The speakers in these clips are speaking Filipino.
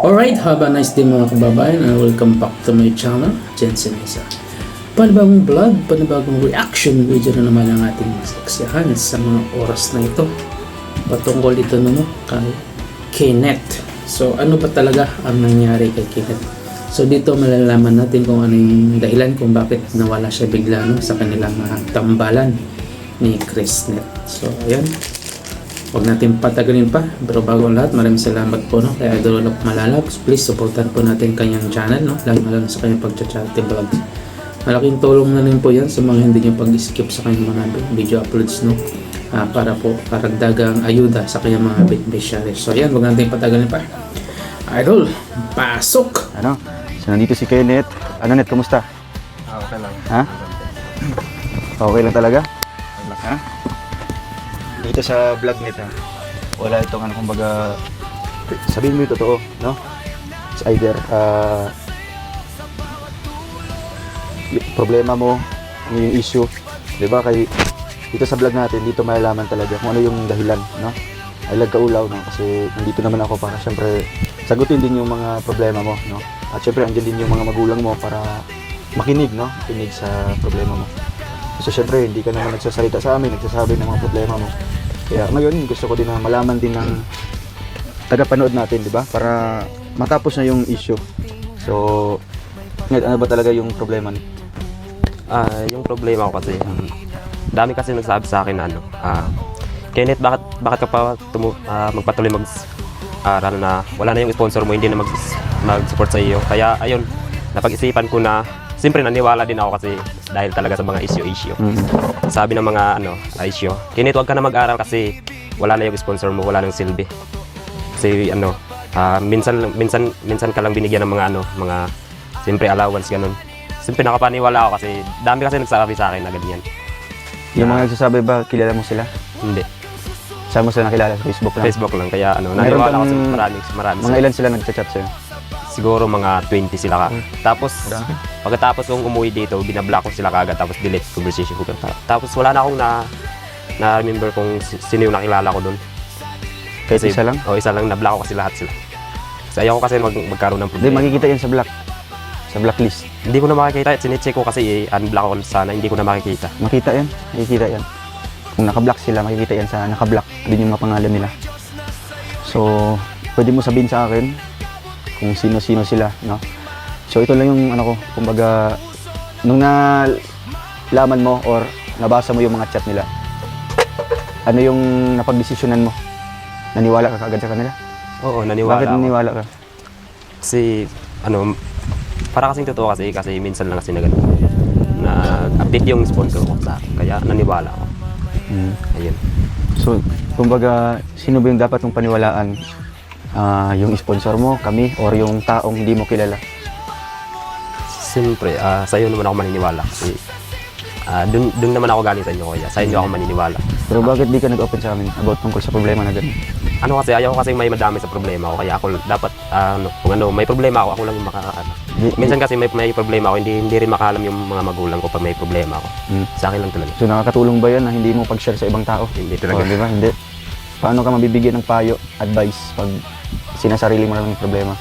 Alright, have a nice day mga kababayan and welcome back to my channel, Jensen Isa. Panibagong vlog, panibagong reaction video na naman ang ating masaksihan sa mga oras na ito. Patungkol ito kay Kenneth. So ano ba talaga ang nangyari kay Kenneth? So dito malalaman natin kung ano yung dahilan kung bakit nawala siya bigla sa kanilang tambalan ni Chrisnet. So ayan. Huwag natin patagalin pa, pero bago ang lahat, maraming salamat po kay Idol Olop Malalab. Please supportan po natin kanyang channel, lalo sa kanyang pag-charity vlogs. Malaking tulong na rin po yan sa mga hindi nyo pag-skip sa kanyang mga video uploads, para po karagdagang ayuda sa kanyang mga beneficiaries. So ayan, huwag natin patagalin pa. Idol, pasok! So nandito si Kenneth. Net, kumusta? Okay lang. Ha? Okay lang talaga? Ha? Dito sa vlog nito, wala itong kumbaga, sabihin mo yung totoo, no? It's either problema mo, yung issue, di ba? Kay dito sa vlog natin, dito malalaman talaga kung ano yung dahilan, no? Ay kaulaw, no? Kasi nandito naman ako para syempre sagutin din yung mga problema mo, no? At syempre andyan din yung mga magulang mo para makinig, no? Makinig sa problema mo. So syempre hindi ka naman nagsasalita sa amin, nagsasabi ng mga problema mo. Kaya ngayon gusto ko din na malaman din ng tagapanood natin, di ba? Para matapos na yung issue. So, ano ba talaga yung problema niyo? Yung problema ko kasi, dami kasi nagsabi sa akin na Kenneth, bakit ka pa magpatuloy mag-aral na wala na yung sponsor mo, hindi na mag-support sa iyo. Kaya ayun, napag-isipan ko na, siyempre naniwala din ako kasi dahil talaga sa mga issue. Sabi ng mga issue, Kenneth, huwag ka na mag-aral kasi wala na yung sponsor mo, wala nang silbi. Kasi minsan ka lang binigyan ng mga siyempre allowance ganun. Siyempre nakapaniwala ako kasi dami kasi nagsasabi sa akin na ganyan. Yung mga nagsasabi ba, kilala mo sila? Hindi. Saan mo sila nakilala? Sa Facebook lang? Facebook lang, kaya naniwala ako sa marami. Mga ilan sila nagchat sa'yo? Siguro mga 20 sila ka. Tapos, pagkatapos kong umuwi dito, binablock ko sila kagad, tapos delete conversation ko. Tapos wala na akong na-remember kung sino yung nakilala ko doon. Kahit isa lang? Oo, isa lang. Na-block ko kasi lahat sila. Kasi ayaw ko kasi magkaroon ng problema. Hindi, makikita yan sa blacklist. Hindi ko na makikita. Sinecheck ko kasi unblock ko sana, hindi ko na makikita. Makita yan. Kung naka-block sila, makikita yan sa naka-block. Din yung mga pangalan nila. So, pwede mo sabihin sa akin kung sino-sino sila, no? So ito lang yung kumbaga nung nalaman mo or nabasa mo yung mga chat nila, ano yung napagdesisyonan mo? Naniwala ka kaagad sa kanila? Oo, naniwala. Bakit naniwala ka? Kasi para kasing totoo kasi minsan lang kasi na-update yung sponsor ko sa akin, kaya naniwala ako. Ayun. So kumbaga sino ba yung dapat mong paniwalaan? Yung sponsor mo, kami, or yung taong hindi mo kilala? Siyempre, sa'yo naman ako maniniwala kasi dun naman ako galing sa inyo, kaya sa'yo ako maniniwala. Pero bakit di ka nag-open sa amin about tungkol sa problema na gano'n? Kasi ayaw ko kasi may madami sa problema ko, kaya ako dapat, kung may problema ako lang yung makakaano. Minsan kasi may problema ako, hindi rin makaalam yung mga magulang ko pag may problema ako. Sa akin lang talaga. So nakakatulong ba yan na hindi mo pag-share sa ibang tao? Hindi talaga. Di ba? Hindi. Paano ka mabibigyan ng payo, advice, pag sinasarili mo lang ng problema?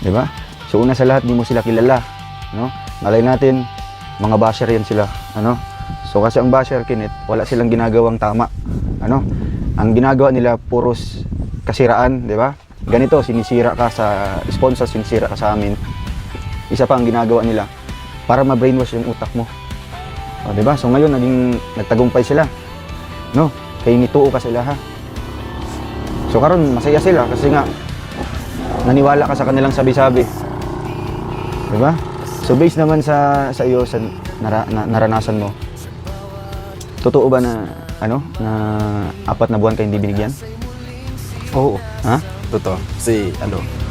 Di ba? So una sa lahat, di mo sila kilala, no? Malay natin, mga basher yan sila, So kasi ang basher, Kenneth, wala silang ginagawang tama, Ang ginagawa nila puros kasiraan, di ba? Ganito, sinisira ka sa sponsor, sinisira ka sa amin. Isa pa ang ginagawa nila para ma-brainwash yung utak mo. O, di ba? So ngayon nagtagumpay sila, no? Kaya nituo ka sila, ha? So karon masaya sila kasi nga naniwala ka sa kanilang sabi-sabi. Di ba? So based naman sa iyo sa naranasan mo. Totoo ba na na 4 na buwan kayo hindi binigyan? Oo. Ha? Totoo. Kasi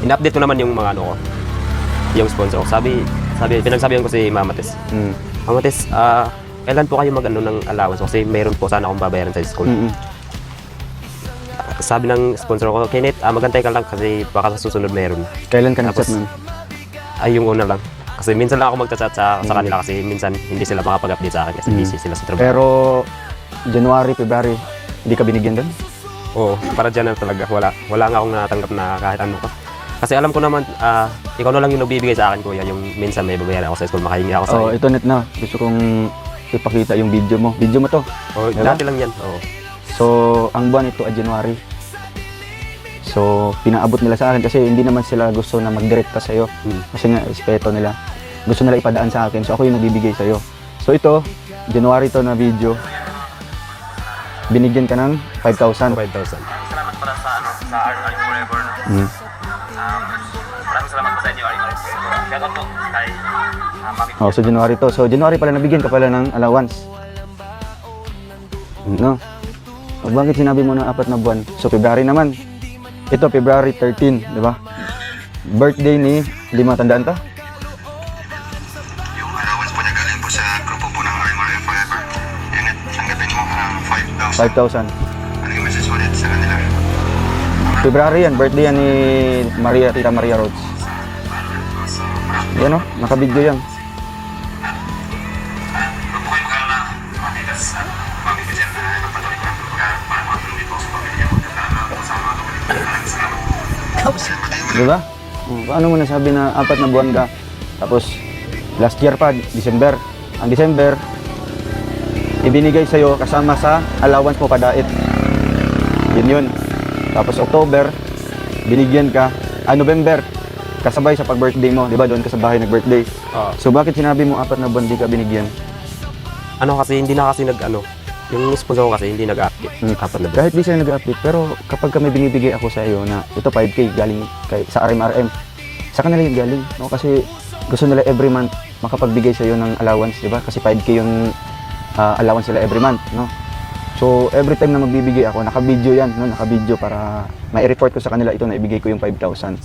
in-update ko naman yung mga ko, yung sponsor ko. Pinagsabihan ko si Mama Tess. Mama Tess, kailan po kayo ng allowance? Kasi mayroon po sana akong babayaran sa school. Sabi ng sponsor ko, Kenneth, magantay ka lang kasi baka sa susunod meron. Kailan ka nag-chat nun? Ay, yung una lang. Kasi minsan lang ako magchat sa kanila kasi minsan hindi sila makapag-update sa akin kasi busy sila sa trabaho. Pero January, February, hindi ka binigyan doon? Oo, para dyan na talaga. Wala nga akong natanggap na kahit ano pa. Kasi alam ko naman, ikaw na lang yung nagbibigay sa akin, kuya. Yung minsan may babayaran ako sa school, makahingi ako sa Oh, iyo. ito net na. Gusto kong ipakita yung video mo. Video mo to. Diba? Dati lang yan. Oo. So, ang buwan ito ay January. So, pinaabot nila sa akin kasi hindi naman sila gusto na mag-direkta sa'yo. Kasi nga, respeto nila. Gusto nila ipadaan sa akin. So, ako yung nagbibigay sa'yo. So, ito, January to na video. Binigyan ka ng 5,000. 5,000. Salamat pala sa RR Forever. Mm. Maraming salamat po sa inyo, RR Forever. Shoutout po kay Mami. Oh, so January to. So, January pala nabigyan ka pala ng allowance. No? O, bakit sinabi mo na 4 na buwan? So, February naman. Ito, February 13, di ba? Birthday ni Lima, tandaan to? Yung allowance po niya galing po sa grupo po ng RMRM Forever. Yan, tanggapin mo ang 5,000. 5,000. Ano yung message ulit sa kanila? February yan, birthday yan ni Tita Maria Rhodes. Yan o, nakabidyo yan. Huwag po kayo mag-alala. Mamigas at mamibigyan na ipapatuloy ko ang para makatulong dito sa pamilya mo. Sa mga kapatid. Maraming salamat. Di ba? Paano mo nasabi na 4 na buwan ka? Tapos, last year pa, December. Ang December, ibinigay sa'yo kasama sa allowance mo padait. Yun. Tapos October, binigyan ka. November, kasabay sa pag-birthday mo. Di ba? Doon ka sa bahay nag-birthday. So, bakit sinabi mo 4 na buwan di ka binigyan? Ano kasi, hindi na kasi yung sponsor ko kasi hindi nag-update. Apat na ba? Kahit di sila nag-update, pero kapag may binibigay ako sa iyo na ito 5K galing sa RMRM, sa kanila yung galing. No? Kasi gusto nila every month makapagbigay sa iyo ng allowance, di ba? Kasi 5K yung allowance nila every month. No? So, every time na magbibigay ako, naka-video yan. No? Naka-video para mai-report ko sa kanila ito na ibigay ko yung 5,000.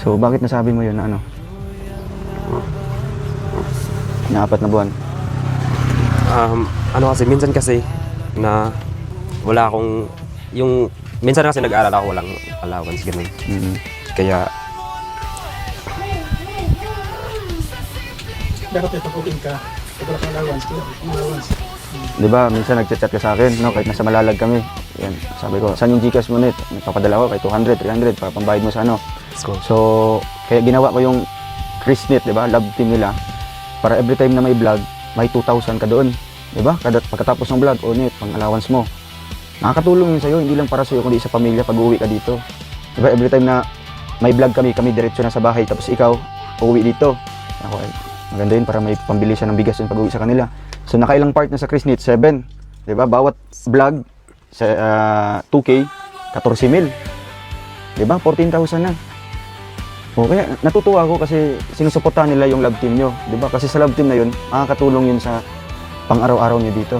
So, bakit nasabi mo yun na ano? Na 4 na buwan? Ano kasi, minsan kasi na wala akong, minsan kasi nag-aaral ako, walang allowance, ganun. Kaya, Dapat itapukin ka. Pag wala kang allowance. Di ba, minsan nagchat-chat ka sa akin, no? Kahit nasa Malalag kami. Yan, sabi ko, saan yung Gcash mo net? Nagpapadala ko kay 200, 300 para pambayad mo sa ano. school. So, kaya ginawa ko yung Chrisnet, di ba? Love team nila. Para every time na may vlog, may 2,000 ka doon. Di ba? Pagkatapos ng vlog, net, pang allowance mo. Nakakatulong yun sa'yo, hindi lang para sa'yo, kundi sa pamilya pag uwi ka dito. Di ba? Every time na may vlog kami diretso na sa bahay, tapos ikaw, uuwi dito. Ako, maganda yun para may pambili siya ng bigas yun pag uwi sa kanila. So, nakailang part na sa Chrisnet? 7. Di ba? Bawat vlog sa 2K, 14,000. Di ba? 14,000 na. O, kaya natutuwa ako kasi sinusuportahan nila yung love team nyo. Di ba? Kasi sa love team na yun, makakatulong yun sa pang-araw-araw niyo dito.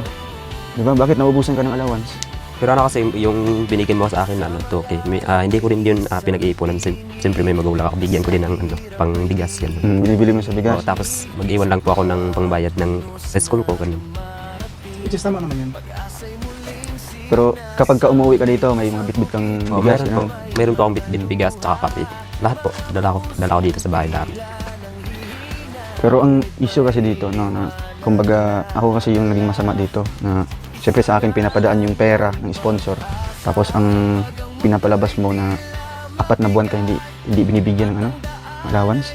Di ba? Bakit naubusan ka ng allowance? Pero ano kasi, yung binigyan mo sa akin na 2K, hindi ko rin yun pinag-iipunan. Siyempre may magulang ako, bigyan ko din ng pang-bigas. Binibili mo sa bigas. Tapos mag-iwan lang po ako ng pangbayad ng sa school ko. Ganun. Which is tama naman yun. Pero kapag ka umuwi ka dito, may mga bitbit kang bigas. Meron po akong bitbit bigas tsaka kape. Lahat po, dala ko dito sa bahay namin. Pero ang issue kasi dito, no, na kumbaga ako kasi yung naging masama dito na siyempre sa akin pinapadaan yung pera ng sponsor. Tapos ang pinapalabas mo na 4 na buwan ka hindi binibigyan ng allowance.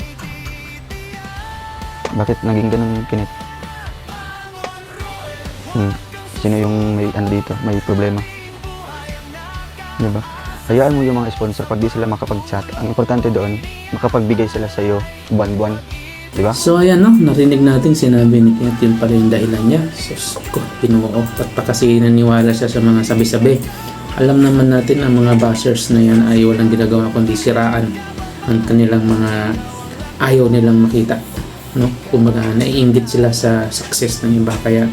Bakit naging ganun, Kinit? Sino yung may dito, may problema? Di ba? Hayaan mo yung mga sponsor pag di sila makapag-chat. Ang importante doon, makapagbigay sila sa iyo buwan-buwan. Di ba? So ayan no, narinig natin sinabi ni Kenneth yun pala yung dahilan niya. Sus ko, pinuo. At pa kasi naniwala siya sa mga sabi-sabi. Alam naman natin ang mga bashers na yan ay walang ginagawa kundi siraan ang kanilang mga ayaw nilang makita. No? Kumbaga naiinggit sila sa success ng iba. Kaya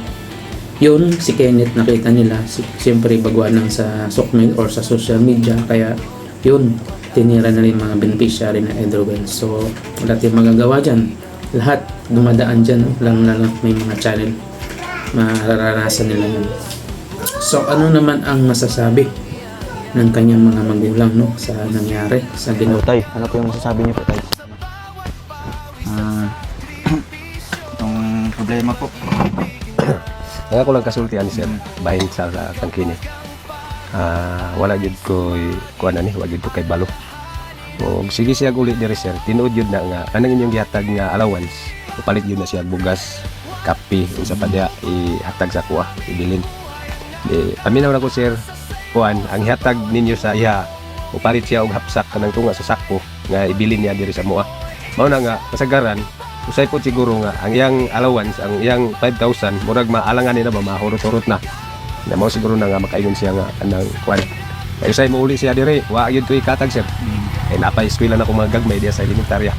yun, si Kenneth nakita nila. Siyempre bagwa lang sa Sokmel or sa social media. Kaya yun, tinira na rin mga beneficiary na Edrowell. So wala tayong magagawa dyan. Lahat dumadaan dyan, lang may mga channel, mararanasan nila yun. So ano naman ang masasabi ng kanyang mga magulang no, sa nangyari, sa ginawa? Tay, ano po yung masasabi niyo po, Tay? Itong problema po. Kaya ko lang kasultian sir, bahin sa tangkini. Wala jud ko kuan ani, wala jud ko kay balo. O sige siya ulit diri sir, tinuod yun na nga anang inyong gihatag nga allowance. Upalit yun na siya bugas, kape, unsa pa diha ihatag sa kuha, ibilin. Di paminaw na ko sir, kuan ang ihatag ninyo sa iya. Upalit siya og hapsak kanang tunga sa sako nga ibilin niya diri sa moa. Mao na nga kasagaran usay po siguro nga ang iyang allowance, ang iyang 5,000 murag maalangan nila ba mahurot-hurot na. Na mao siguro na nga makaingon siya nga anang kuan. Kaya usay mo uli siya dire, wa gyud ko ikatag sir. Kaya napay eskwela na kung mga gagmay diya sa elementarya.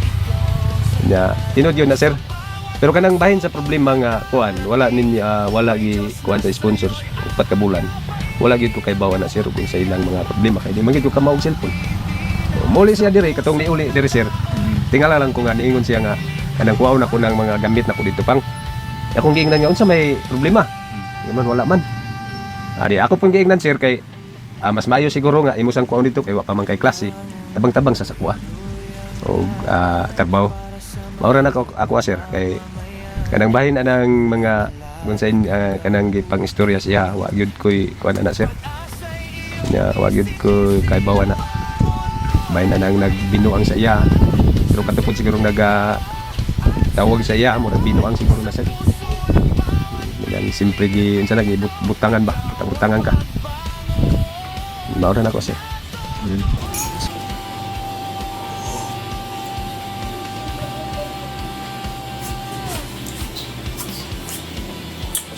Nya tinod yun na sir. Pero kanang bahin sa problema nga kuan, wala wala gi kuan sa sponsors upat ka bulan. Wala gyud ko kay bawa na sir kung sa ilang mga problema kay di man gyud ko kamaog cellphone. Muli siya dire katong niuli dire sir. Tingala lang ko nga niingon siya nga kanang kuwaw na ko ng mga gamit na ko dito pang. Akong giingnan niya unsa may problema. Man wala man. Ari ako pong giingnan sir kay mas maayo siguro nga imong sang kuwaw dito kay wa pa man kay klase. Tabang-tabang sa sakwa. O trabaho. Maura na ako sir kay kanang bahin anang mga kung sa kanang gipang istorya siya wa gyud koy kuan ana sir. Nya wa gyud ko kay bawa na. Bahin anang nagbinuang sa iya. Pero katupod siguro tawag sa iya mo nagbinuang siguro na sir. Yan simple gi unsa lagi butangan ba? Butangan ka. Maura na ako sir.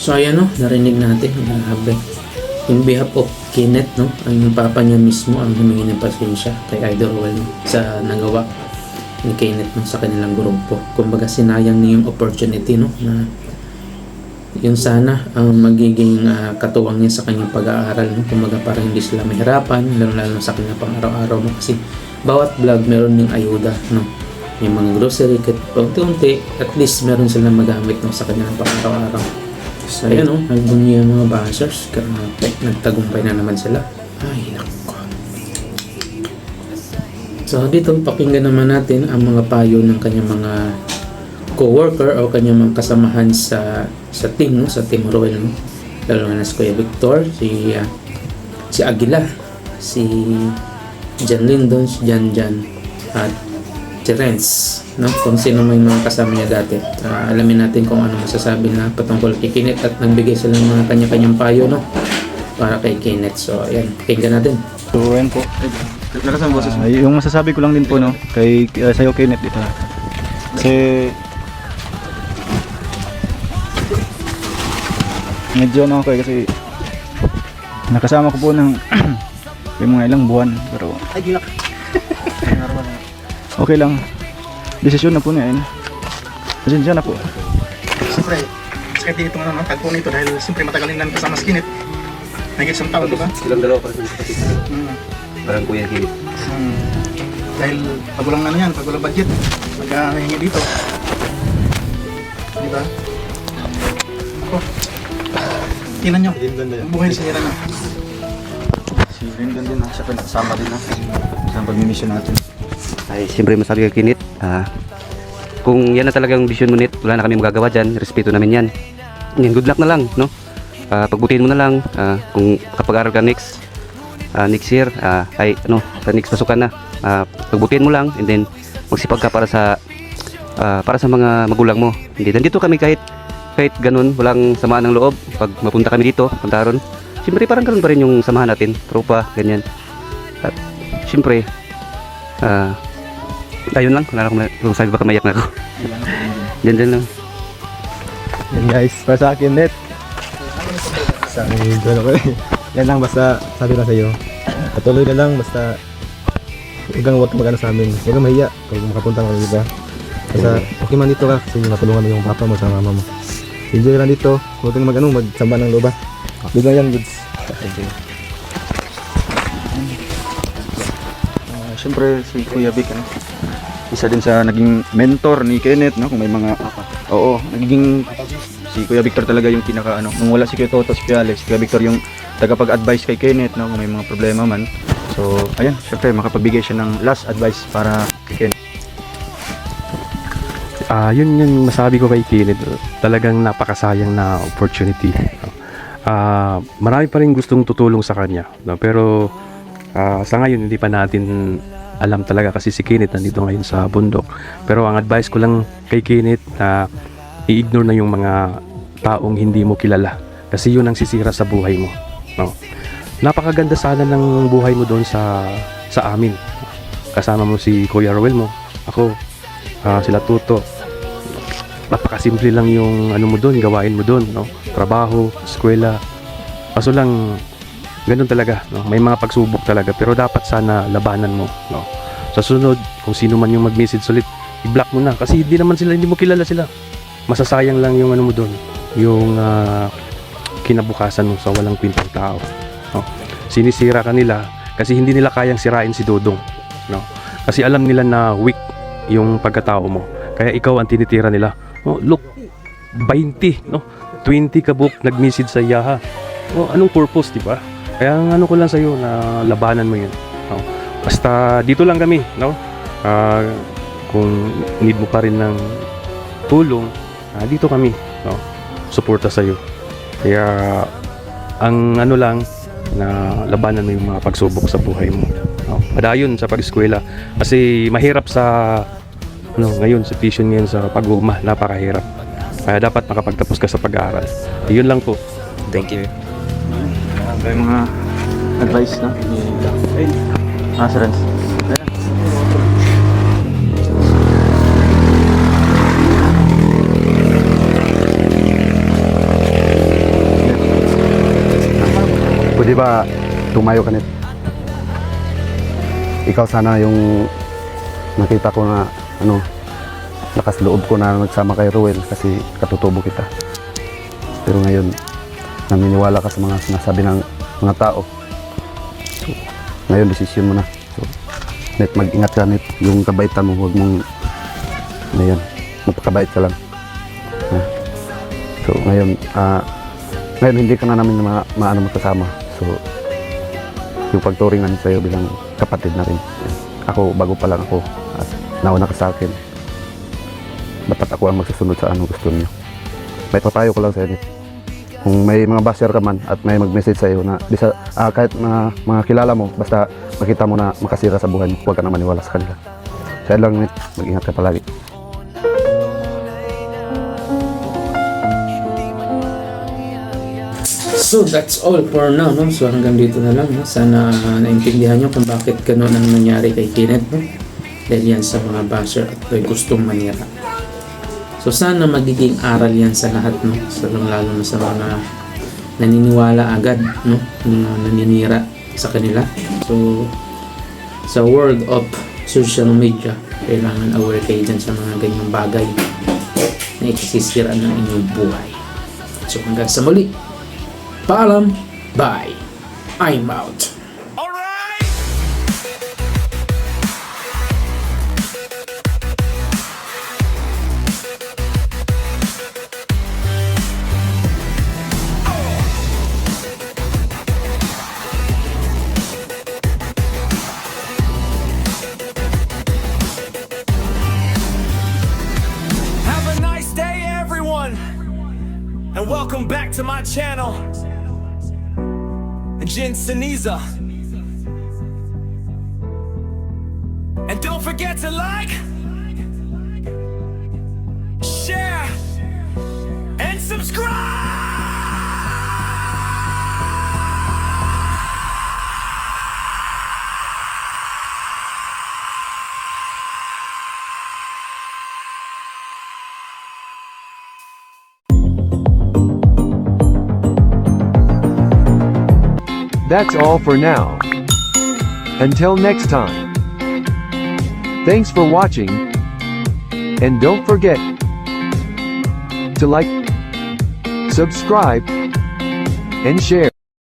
So ayan no, narinig natin, grabe. In behalf of Kenneth, no, ang papa niya mismo ang humingi ng pasensya kay Idol Roel no, sa nagawa ni Kenneth no, sa kanilang grupo. Kumbaga sinayang niya yung opportunity no, na yun sana ang magiging katuwang niya sa kanyang pag-aaral no. Kumbaga parang hindi sila mahirapan, lalo sa kanyang pang araw-araw no, kasi bawat vlog meron ng ayuda no. Yung mga grocery, unti-unti, at least meron silang magamit no, sa kanilang pang araw-araw. So ayan o, nagbunyi ang mga bashers. Nagtagumpay na naman sila. Ay, nako. So dito, pakinggan naman natin ang mga payo ng kanyang mga co-worker o kanyang mga kasamahan sa team, no? Sa Team Roel. No? Lalo nga na si Kuya Victor, si Aguila, si Jan Lindon, si Jan, at si Renz, no? Kung sino may mga kasama niya dati. Alamin natin kung ano masasabi na patungkol kay Kenneth at nagbigay sila ng mga kanya-kanyang payo no? Para kay Kenneth. So ayan, pakinggan natin. So ayan po. Yung masasabi ko lang din po no kay sa'yo Kenneth dito. Kasi medyo ano ako kasi nakasama ko po ng yung mga ilang buwan pero okay lang. Desisyon na po niya. Pasensya na po. Siyempre, sakit din itong tagpo nito dahil siyempre matagalin lang kasama si Kenneth. Naging isang taon, diba? Silang dalawa pa rin sa kapatid. Parang kuya Kenneth. Dahil pag walang ano yan, pag walang budget, magkahingi dito. Diba? Ako. Tingnan nyo, ang buhay ni sinira nyo. Si Lindon din siya pa nakasama din sa pag-mission natin. Ay, siyempre masabi kay Kenneth, kung yan na talagang vision mo, Net, wala na kami magagawa dyan, respeto namin yan. Good luck na lang, no? Pagbutihin mo na lang, kung kapag-aral ka next year, sa next pasukan na, pagbutihin mo lang, and then magsipag ka para sa mga magulang mo. Hindi, nandito kami kahit ganun, walang samaan ng loob. Pag mapunta kami dito, punta ron, siyempre parang ganun pa rin yung samahan natin, tropa, ganyan. At siyempre, ayun lang, wala na kung sabi baka mayak na ako. Diyan lang. Yan guys, para sa akin net. Sa akin, yan lang basta sabi lang sa iyo. Patuloy na lang basta huwag wag magano sa amin. Huwag kang mahiya kung makapunta ka dito. Basta okay man dito ka kasi matulungan mo yung papa mo sa mama mo. Enjoy lang dito. Huwag kang magsamba ng loob. Dito yan, goods. Thank you. Siyempre si Kuya Vic isa din sa naging mentor ni Kenneth no kung may mga naging si Kuya Victor talaga yung pinaka nung wala si Kuya Toto, si Kuya Alex, Kuya Victor yung tagapag-advise kay Kenneth no kung may mga problema man. So ayan, siyempre makapagbigay siya ng last advice para kay Kenneth. Yun yung masabi ko kay Kenneth, talagang napakasayang na opportunity. Marami pa rin gustong tutulong sa kanya, no? Pero sa ngayon hindi pa natin alam talaga kasi si Kinit nandito ngayon sa bundok. Pero ang advice ko lang kay Kinit na i-ignore na yung mga taong hindi mo kilala kasi yun ang sisira sa buhay mo, no? Napakaganda sana ng buhay mo doon sa amin. Kasama mo si Kuya Rowel mo, ako, sila Tuto. Napakasimple lang yung ano mo doon, gawain mo doon, no? Trabaho, eskwela. Kaso lang ganun talaga, no? May mga pagsubok talaga, pero dapat sana labanan mo, no? Sa sunod, kung sino man yung mag-message ulit, i-block mo na kasi hindi mo kilala sila. Masasayang lang yung ano mo doon, yung kinabukasan mo sa walang kwentang tao, no? Sinisira ka nila kasi hindi nila kayang sirain si Dodong, no? Kasi alam nila na weak yung pagkatao mo, kaya ikaw ang tinitira nila. Oh, look, 20, no? 20 kabuk nag-message sa Yaha. Oh, anong purpose, di ba? Kaya ang ano ko lang sa'yo na labanan mo yun, no? Basta dito lang kami, no? Kung need mo pa rin ng tulong, dito kami, no? Suporta sa'yo. Kaya ang ano lang na labanan mo yung mga pagsubok sa buhay mo, no? Padayon sa pag-eskwela kasi mahirap sa ngayon, situation ngayon sa pag-uuma, napakahirap. Kaya dapat makapagtapos ka sa pag-aaral. Yun lang po. Thank you. May mga advice na Sir Renz. Pwede ba tumayo ka nito? Ikaw sana yung nakita ko na lakas loob ko na nagsama kay Rowel kasi katutubo kita. Pero ngayon, naniniwala ka sa mga sinasabi ng mga tao. So, ngayon, desisyon mo na. So, Net, mag-ingat ka, Net. Yung kabaitan mo, huwag mong, magpakabait ka lang. So, ngayon, hindi ka na namin magkasama. So, yung pagturingan sa'yo bilang kapatid na rin. Ako, bago pa lang ako. At nauna ka sa akin. Dapat ako ang magsusunod sa anong gusto niyo. May papayo ko lang sa inyo. Kung may mga basher ka man at may mag-message sa iyo na kahit mga kilala mo, basta makita mo na makasira sa buhay mo, huwag ka na maniwala sa kanila. Kaya lang, mag-ingat ka palagi. So that's all for now, no? So hanggang dito na lang, no? Sana naintindihan nyo kung bakit ganun ang nangyari kay Kinit, no? Dahil yan sa mga basher at gustong manira. So sana magiging aral yan sa lahat, no? Lalo na sa mga naniniwala agad, no? Na naninira sa kanila. So sa world of social media, kailangan aware kayo dyan sa mga ganyang bagay na ikisisira ng inyong buhay. So hanggang sa muli, paalam, bye, I'm out. And welcome back to my channel, Jinseniza. And don't forget to like, share, and subscribe. That's all for now. Until next time. Thanks for watching. And don't forget to like, subscribe, and share.